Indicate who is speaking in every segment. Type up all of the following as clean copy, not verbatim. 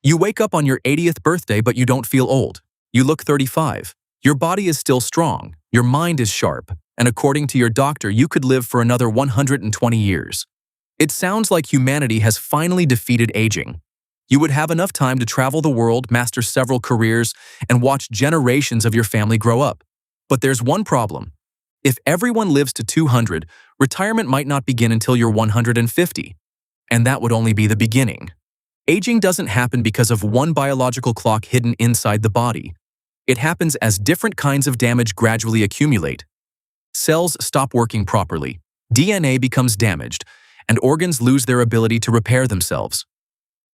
Speaker 1: You wake up on your 80th birthday, but you don't feel old. You look 35. Your body is still strong, your mind is sharp, and according to your doctor, you could live for another 120 years. It sounds like humanity has finally defeated aging. You would have enough time to travel the world, master several careers, and watch generations of your family grow up. But there's one problem. If everyone lives to 200, retirement might not begin until you're 150. And that would only be the beginning. Aging doesn't happen because of one biological clock hidden inside the body. It happens as different kinds of damage gradually accumulate. Cells stop working properly, DNA becomes damaged, and organs lose their ability to repair themselves.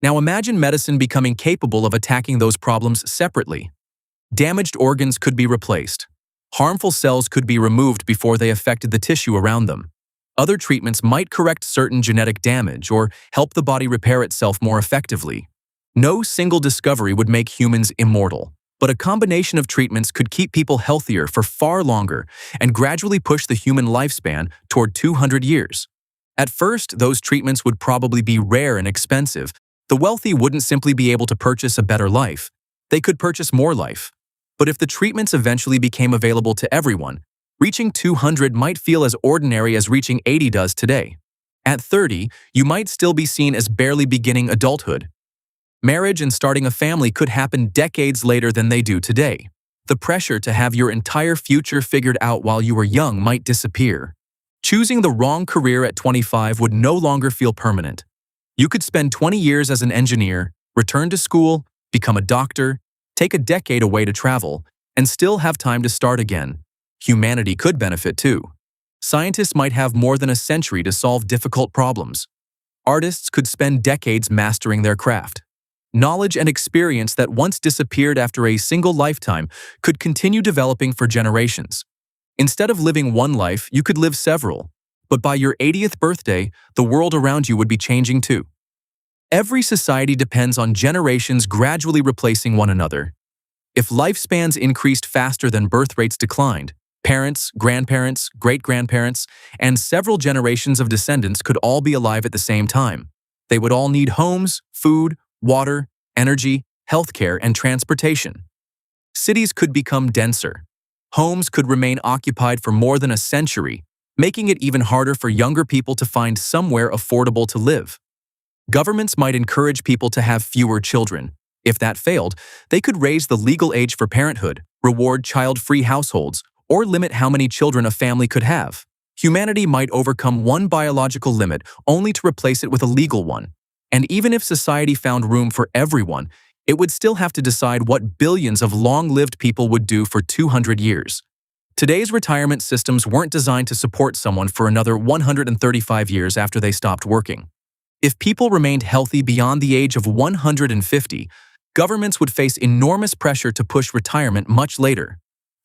Speaker 1: Now imagine medicine becoming capable of attacking those problems separately. Damaged organs could be replaced. Harmful cells could be removed before they affected the tissue around them. Other treatments might correct certain genetic damage or help the body repair itself more effectively. No single discovery would make humans immortal, but a combination of treatments could keep people healthier for far longer and gradually push the human lifespan toward 200 years. At first, those treatments would probably be rare and expensive. The wealthy wouldn't simply be able to purchase a better life. They could purchase more life. But if the treatments eventually became available to everyone, reaching 200 might feel as ordinary as reaching 80 does today. At 30, you might still be seen as barely beginning adulthood. Marriage and starting a family could happen decades later than they do today. The pressure to have your entire future figured out while you were young might disappear. Choosing the wrong career at 25 would no longer feel permanent. You could spend 20 years as an engineer, return to school, become a doctor, take a decade away to travel, and still have time to start again. Humanity could benefit too. Scientists might have more than a century to solve difficult problems. Artists could spend decades mastering their craft. Knowledge and experience that once disappeared after a single lifetime could continue developing for generations. Instead of living one life, you could live several. But by your 80th birthday, the world around you would be changing too. Every society depends on generations gradually replacing one another. If lifespans increased faster than birth rates declined, parents, grandparents, great-grandparents, and several generations of descendants could all be alive at the same time. They would all need homes, food, water, energy, healthcare, and transportation. Cities could become denser. Homes could remain occupied for more than a century, making it even harder for younger people to find somewhere affordable to live. Governments might encourage people to have fewer children. If that failed, they could raise the legal age for parenthood, reward child-free households, or limit how many children a family could have. Humanity might overcome one biological limit only to replace it with a legal one. And even if society found room for everyone, it would still have to decide what billions of long-lived people would do for 200 years. Today's retirement systems weren't designed to support someone for another 135 years after they stopped working. If people remained healthy beyond the age of 150, governments would face enormous pressure to push retirement much later.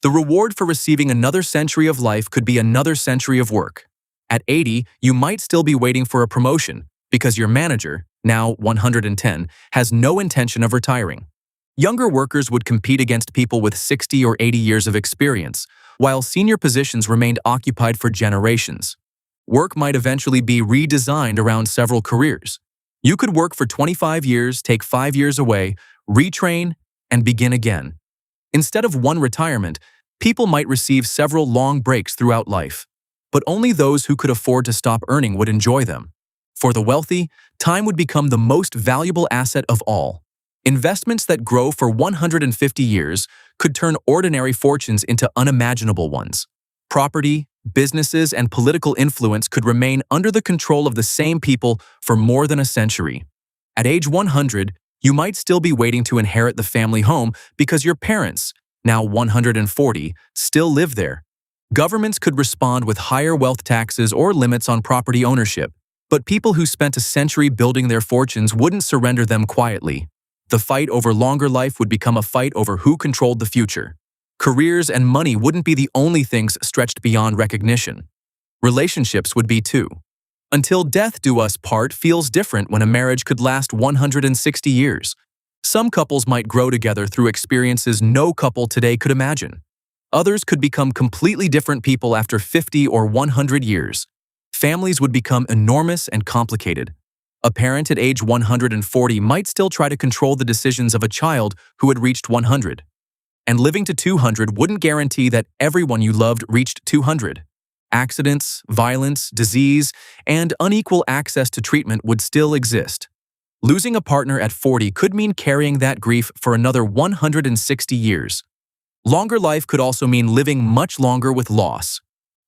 Speaker 1: The reward for receiving another century of life could be another century of work. At 80, you might still be waiting for a promotion because your manager, now 110, has no intention of retiring. Younger workers would compete against people with 60 or 80 years of experience, while senior positions remained occupied for generations. Work might eventually be redesigned around several careers. You could work for 25 years, take 5 years away, retrain, and begin again. Instead of one retirement, people might receive several long breaks throughout life. But only those who could afford to stop earning would enjoy them. For the wealthy, time would become the most valuable asset of all. Investments that grow for 150 years could turn ordinary fortunes into unimaginable ones. Property, businesses, and political influence could remain under the control of the same people for more than a century. At age 100, you might still be waiting to inherit the family home because your parents, now 140, still live there. Governments could respond with higher wealth taxes or limits on property ownership, but people who spent a century building their fortunes wouldn't surrender them quietly. The fight over longer life would become a fight over who controlled the future. Careers and money wouldn't be the only things stretched beyond recognition. Relationships would be too. Until death do us part feels different when a marriage could last 160 years. Some couples might grow together through experiences no couple today could imagine. Others could become completely different people after 50 or 100 years. Families would become enormous and complicated. A parent at age 140 might still try to control the decisions of a child who had reached 100. And living to 200 wouldn't guarantee that everyone you loved reached 200. Accidents, violence, disease, and unequal access to treatment would still exist. Losing a partner at 40 could mean carrying that grief for another 160 years. Longer life could also mean living much longer with loss.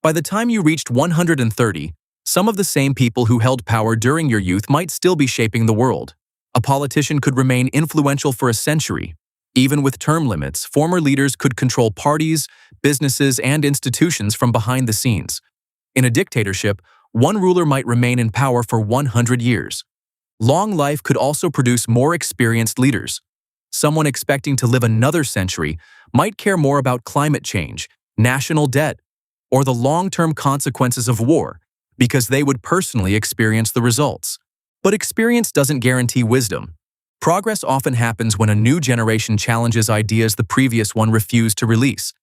Speaker 1: By the time you reached 130, some of the same people who held power during your youth might still be shaping the world. A politician could remain influential for a century. Even with term limits, former leaders could control parties, businesses, and institutions from behind the scenes. In a dictatorship, one ruler might remain in power for 100 years. Long life could also produce more experienced leaders. Someone expecting to live another century might care more about climate change, national debt, or the long-term consequences of war, because they would personally experience the results. But experience doesn't guarantee wisdom. Progress often happens when a new generation challenges ideas the previous one refused to release.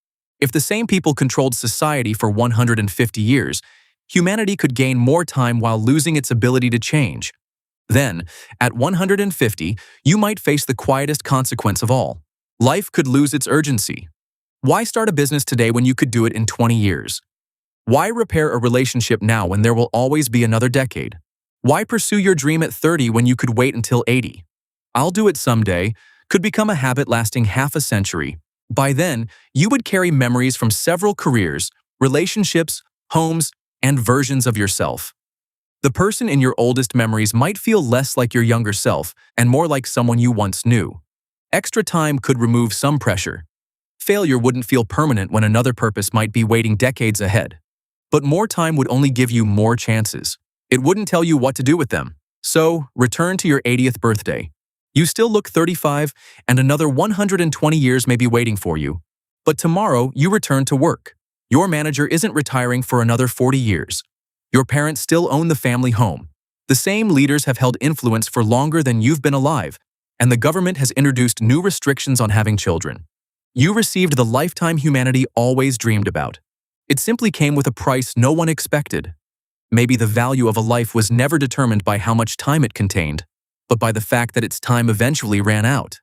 Speaker 1: If the same people controlled society for 150 years, humanity could gain more time while losing its ability to change. Then, at 150, you might face the quietest consequence of all. Life could lose its urgency. Why start a business today when you could do it in 20 years? Why repair a relationship now when there will always be another decade? Why pursue your dream at 30 when you could wait until 80? "I'll do it someday" could become a habit lasting half a century. By then, you would carry memories from several careers, relationships, homes, and versions of yourself. The person in your oldest memories might feel less like your younger self and more like someone you once knew. Extra time could remove some pressure. Failure wouldn't feel permanent when another purpose might be waiting decades ahead. But more time would only give you more chances. It wouldn't tell you what to do with them. So, return to your 80th birthday. You still look 35, and another 120 years may be waiting for you. But tomorrow, you return to work. Your manager isn't retiring for another 40 years. Your parents still own the family home. The same leaders have held influence for longer than you've been alive, and the government has introduced new restrictions on having children. You received the lifetime humanity always dreamed about. It simply came with a price no one expected. Maybe the value of a life was never determined by how much time it contained, but by the fact that its time eventually ran out.